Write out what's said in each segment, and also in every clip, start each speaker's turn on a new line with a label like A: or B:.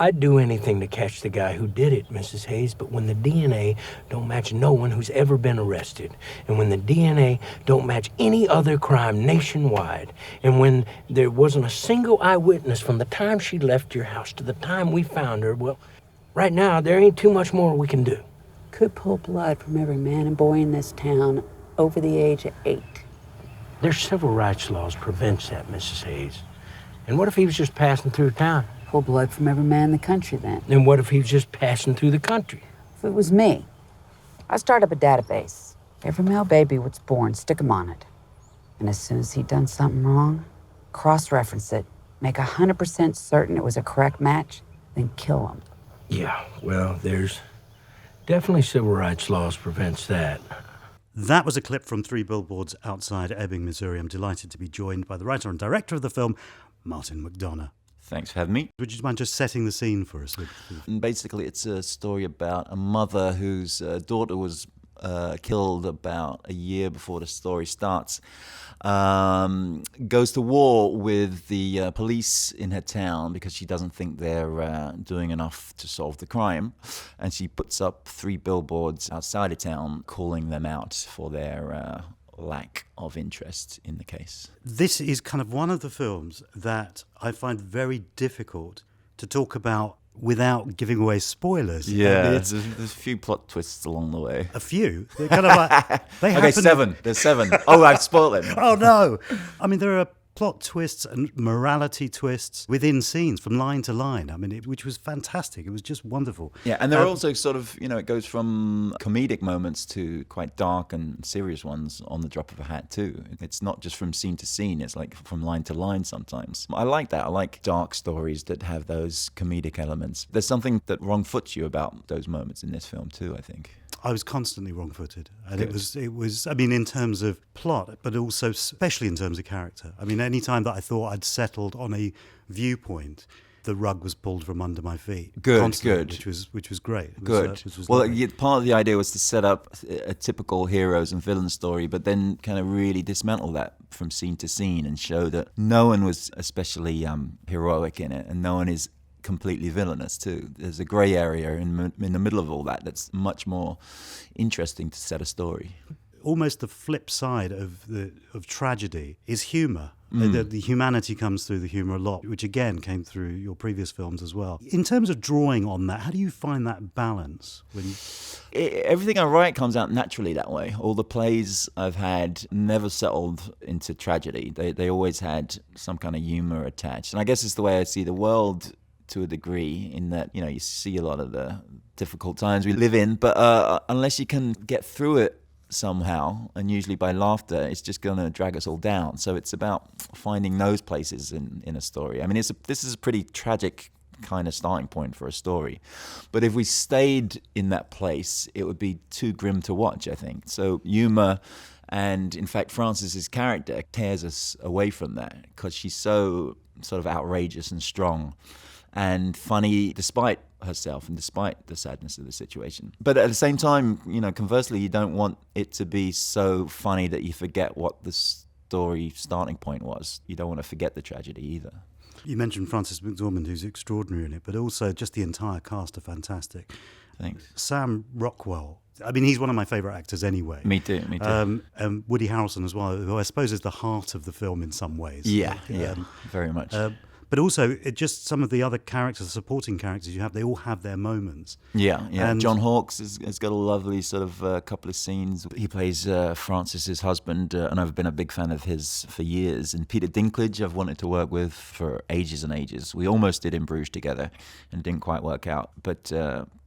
A: I'd do anything to catch the guy who did it, Mrs. Hayes, but when the DNA don't match no one who's ever been arrested, and when the DNA don't match any other crime nationwide, and when there wasn't a single eyewitness from the time she left your house to the time we found her, well, right now, there ain't too much more we can do.
B: Could pull blood from every man and boy in this town over the age of 8.
A: There's civil rights laws prevents that, Mrs. Hayes. And what if he was just passing through town?
B: Pull blood from every man in the country, then.
A: And what if he was just passing through the country?
B: If it was me, I'd start up a database. Every male baby was born, stick 'em on it. And as soon as he'd done something wrong, cross-reference it, make 100% certain it was a correct match, then kill him.
A: Yeah, well, there's definitely civil rights laws prevents that.
C: That was a clip from 3 Billboards Outside Ebbing, Missouri. I'm delighted to be joined by the writer and director of the film, Martin McDonagh.
D: Thanks for having me.
C: Would you mind just setting the scene for us?
D: And basically, it's a story about a mother whose daughter was killed about a year before the story starts. Goes to war with the police in her town because she doesn't think they're doing enough to solve the crime. And she puts up 3 billboards outside of town calling them out for their lack of interest in the case.
C: This is kind of one of the films that I find very difficult to talk about without giving away spoilers.
D: Yeah, there's a few plot twists along the way.
C: A few? They're kind of like...
D: Okay, 7. There's 7. Oh, I've spoiled it.
C: Oh, no. I mean, there are plot twists and morality twists within scenes from line to line. I mean, which was fantastic. It was just wonderful.
D: Yeah, and there are also sort of, it goes from comedic moments to quite dark and serious ones on the drop of a hat too. It's not just from scene to scene, it's like from line to line sometimes. I like that. I like dark stories that have those comedic elements. There's something that wrong-foots you about those moments in this film too, I think.
C: I was constantly wrong-footed, and
D: Good.
C: it was. I mean, in terms of plot, but also especially in terms of character. I mean, any time that I thought I'd settled on a viewpoint, the rug was pulled from under my feet.
D: Good,
C: constantly, which was great.
D: Good. Part of the idea was to set up a typical heroes and villain story, but then kind of really dismantle that from scene to scene and show that no one was especially heroic in it, and no one is completely villainous too. There's a grey area in the middle of all that that's much more interesting to set a story.
C: Almost the flip side of tragedy is humour. The humanity comes through the humour a lot, which again came through your previous films as well. In terms of drawing on that, how do you find that balance?
D: Everything I write comes out naturally that way. All the plays I've had never settled into tragedy. They always had some kind of humour attached. And I guess it's the way I see the world to a degree, in that, you see a lot of the difficult times we live in, but unless you can get through it somehow, and usually by laughter, it's just going to drag us all down. So it's about finding those places in a story. I mean, this is a pretty tragic kind of starting point for a story, but if we stayed in that place, it would be too grim to watch, I think. So humor, and in fact Frances's character tears us away from that, because she's so sort of outrageous and strong and funny despite herself and despite the sadness of the situation. But at the same time, conversely, you don't want it to be so funny that you forget what the story starting point was. You don't want to forget the tragedy either.
C: You mentioned Frances McDormand, who's extraordinary in it, but also just the entire cast are fantastic.
D: Thanks.
C: Sam Rockwell, I mean, he's one of my favourite actors anyway.
D: Me too.
C: And Woody Harrelson as well, who I suppose is the heart of the film in some ways.
D: Yeah, very much.
C: But also, just some of the other characters, the supporting characters you have, they all have their moments.
D: Yeah.
C: And
D: John Hawkes has got a lovely sort of couple of scenes. He plays Frances's husband, and I've been a big fan of his for years. And Peter Dinklage, I've wanted to work with for ages and ages. We almost did In Bruges together, and it didn't quite work out. But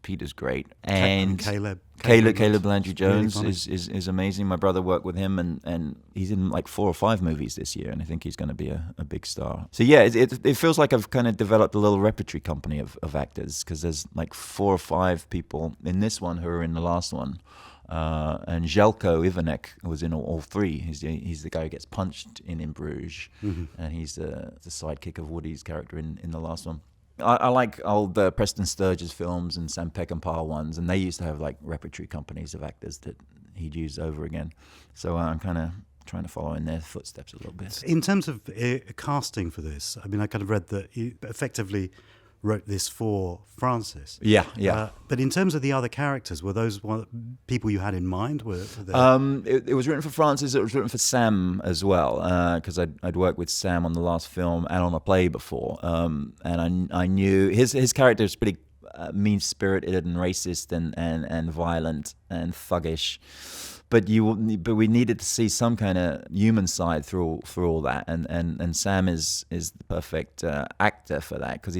D: Peter's great. And Caleb Landry Jones
C: really
D: is amazing. My brother worked with him, and he's in like 4 or 5 movies this year, and I think he's going to be a big star. So yeah, it feels like I've kind of developed a little repertory company of actors, because there's like 4 or 5 people in this one who are in the last one. And Željko Ivanek was in all 3. He's the guy who gets punched in Bruges, and he's the sidekick of Woody's character in the last one. I like old Preston Sturges films and Sam Peckinpah ones, and they used to have like repertory companies of actors that he'd use over again. So I'm kind of trying to follow in their footsteps a little bit.
C: In terms of casting for this, I mean, I kind of read that effectively wrote this for Francis.
D: Yeah, yeah.
C: But in terms of the other characters, were those people you had in mind? Were they...
D: It was written for Francis. It was written for Sam as well, because I'd worked with Sam on the last film and on a play before, and I knew his character is pretty mean-spirited and racist and violent and thuggish. But we needed to see some kind of human side through all that, and Sam is the perfect actor for that, because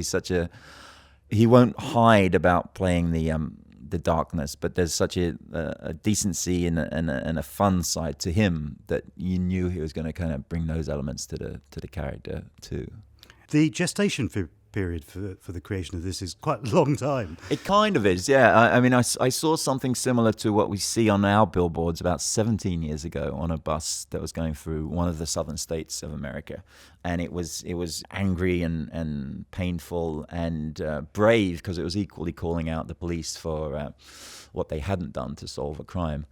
D: he won't hide about playing the darkness, but there's such a decency and a fun side to him that you knew he was going to kind of bring those elements to the character too.
C: The gestation period for the creation of this is quite a long time.
D: It kind of is, yeah. I mean, I saw something similar to what we see on our billboards about 17 years ago on a bus that was going through one of the southern states of America, and it was angry and painful and brave, because it was equally calling out the police for what they hadn't done to solve a crime.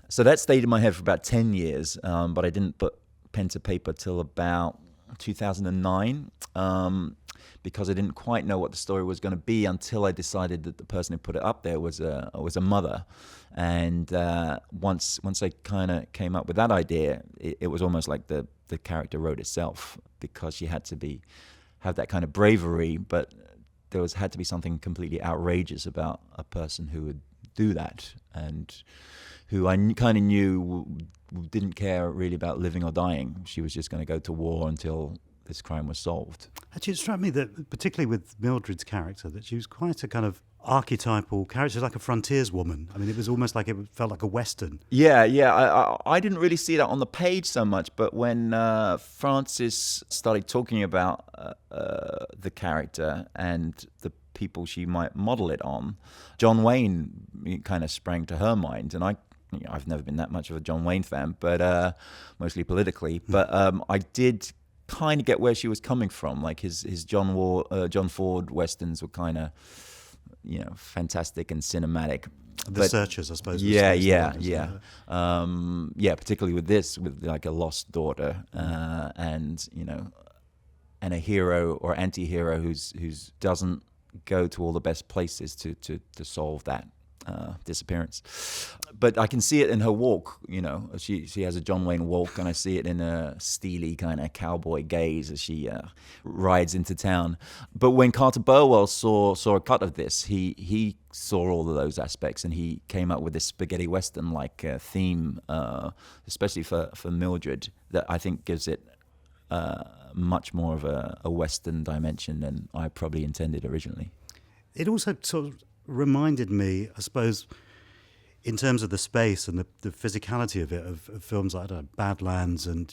D: So that stayed in my head for about 10 years, but I didn't put pen to paper till about 2009. Because I didn't quite know what the story was going to be until I decided that the person who put it up there was a mother, and once I kind of came up with that idea, it was almost like the character wrote itself, because she had to have that kind of bravery, but there had to be something completely outrageous about a person who would do that, and who I kind of knew didn't care really about living or dying. She was just going to go to war until this crime was solved.
C: Actually, it struck me that, particularly with Mildred's character, that she was quite a kind of archetypal character, like a frontierswoman. I mean, it was almost like it felt like a Western.
D: Yeah. I didn't really see that on the page so much, but when Francis started talking about the character and the people she might model it on, John Wayne kind of sprang to her mind, and I've never been that much of a John Wayne fan, but mostly politically. But I did kind of get where she was coming from. Like his John Ford westerns were kind of, fantastic and cinematic.
C: The Searchers, I suppose.
D: Yeah. Particularly with this, with like a lost daughter, and a hero or anti-hero who's doesn't go to all the best places to solve that disappearance. But I can see it in her walk. She has a John Wayne walk, and I see it in a steely kind of cowboy gaze as she rides into town. But when Carter Burwell saw a cut of this, he saw all of those aspects, and he came up with this spaghetti western like theme, especially for Mildred, that I think gives it much more of a western dimension than I probably intended originally.
C: It also sort of reminded me, I suppose, in terms of the space and the physicality of it, of films like Badlands and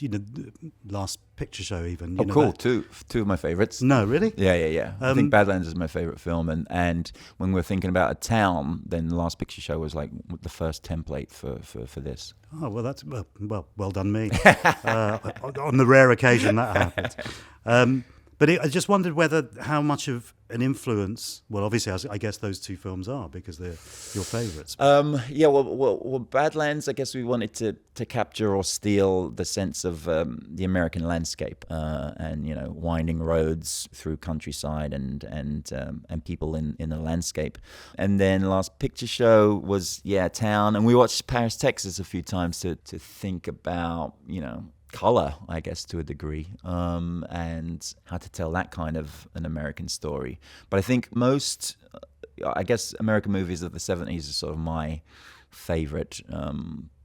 C: Last Picture Show even.
D: Cool! Two of my favorites.
C: No, really?
D: Yeah. I think Badlands is my favorite film, and when we're thinking about a town, then Last Picture Show was like the first template for this.
C: Oh well, that's well done me. On the rare occasion that happened. But I just wondered how much of an influence. Well, obviously, I guess those two films are, because they're your favourites.
D: Well, Badlands, I guess we wanted to capture or steal the sense of the American landscape, and winding roads through countryside and people in the landscape. And then Last Picture Show was town, and we watched Paris, Texas a few times to think about color, I guess, to a degree, and how to tell that kind of an American story. But I think most, American movies of the 70s is sort of my favorite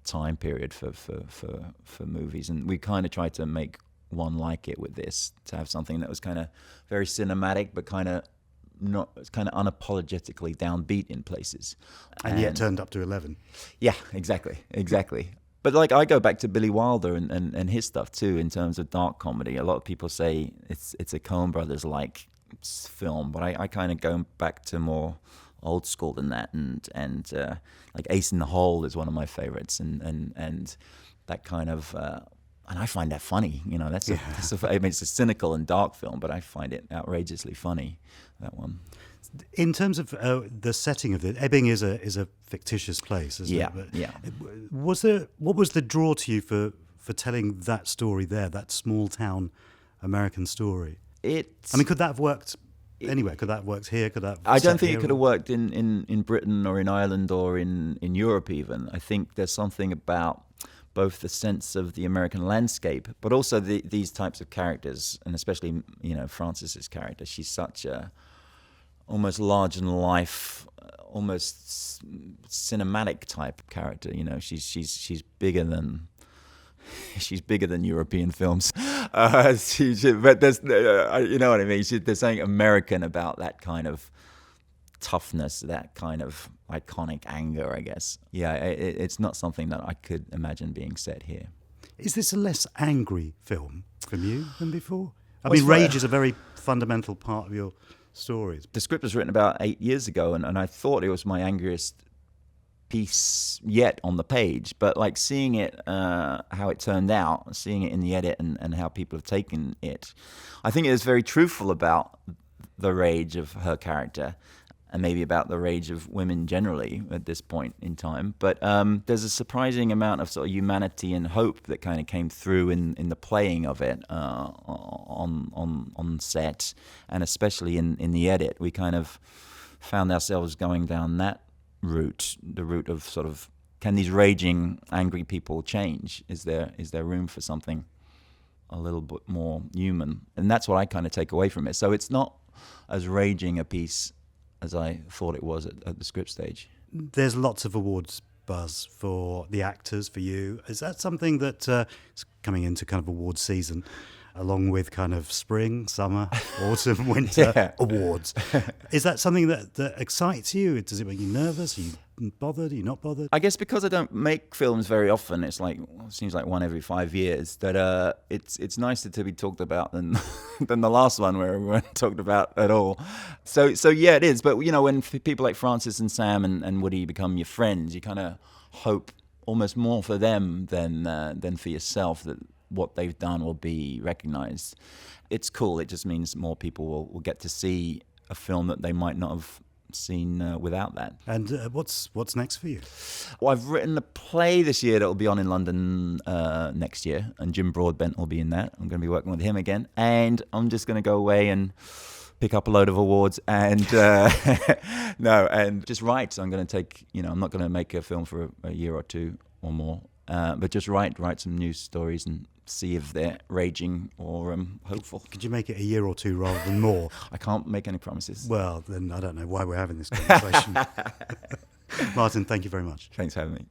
D: time period for movies, and we kind of tried to make one like it with this, to have something that was kind of very cinematic, but kind of unapologetically downbeat in places,
C: and yet turned up to 11.
D: Yeah, exactly. But like, I go back to Billy Wilder and his stuff too, in terms of dark comedy. A lot of people say it's a Coen Brothers like film, but I kind of go back to more old school than that, and like Ace in the Hole is one of my favorites, and that kind of and I find that funny. It's a cynical and dark film, but I find it outrageously funny, that one.
C: In terms of the setting of it, Ebbing is a fictitious place, isn't it?
D: Yeah.
C: What was the draw to you for telling that story there, that small town American story?
D: Could
C: that have worked anywhere? Could that work here? Could that?
D: I don't
C: set
D: think it
C: here?
D: could have worked in Britain or in Ireland or in Europe even. I think there's something about both the sense of the American landscape, but also these types of characters, and especially, Frances's character. She's such a almost large-than-life, almost cinematic type character. She's bigger than European films. But there's, you know what I mean. There's something American about that kind of toughness, that kind of iconic anger, I guess. Yeah, it's not something that I could imagine being set here.
C: Is this a less angry film from you than before? I
D: Well,
C: mean,
D: it's right.
C: rage is a very fundamental part of your stories.
D: The script was written about 8 years ago, and I thought it was my angriest piece yet on the page. But like seeing it, how it turned out, seeing it in the edit and how people have taken it, I think it is very truthful about the rage of her character, and maybe about the rage of women generally at this point in time. But there's a surprising amount of sort of humanity and hope that kind of came through in the playing of it on set, and especially in the edit. We kind of found ourselves going down that route, the route of sort of, can these raging, angry people change? Is there room for something a little bit more human? And that's what I kind of take away from it. So it's not as raging a piece as I thought it was at the script stage.
C: There's lots of awards buzz for the actors, for you. Is that something that is coming into kind of awards season, along with kind of spring, summer, autumn, winter awards? Is that something that excites you? Does it make you nervous? Are you bothered? Are you not bothered?
D: I guess because I don't make films very often, it seems like one every 5 years, that it's nicer to be talked about than than the last one where we weren't talked about at all. So yeah, it is. But when people like Frances and Sam and Woody become your friends, you kind of hope almost more for them than for yourself that what they've done will be recognized. It's cool. It just means more people will get to see a film that they might not have seen without that.
C: And what's next for you?
D: Well, I've written a play this year that will be on in London next year, and Jim Broadbent will be in that. I'm going to be working with him again, and I'm just going to go away and pick up a load of awards and and just write. So I'm going to take, I'm not going to make a film for a year or two or more, but just write some news stories and see if they're raging or hopeful.
C: Could you make it a year or two rather than more?
D: I can't make any promises.
C: Well, then I don't know why we're having this conversation. Martin, thank you very much.
D: Thanks for having me.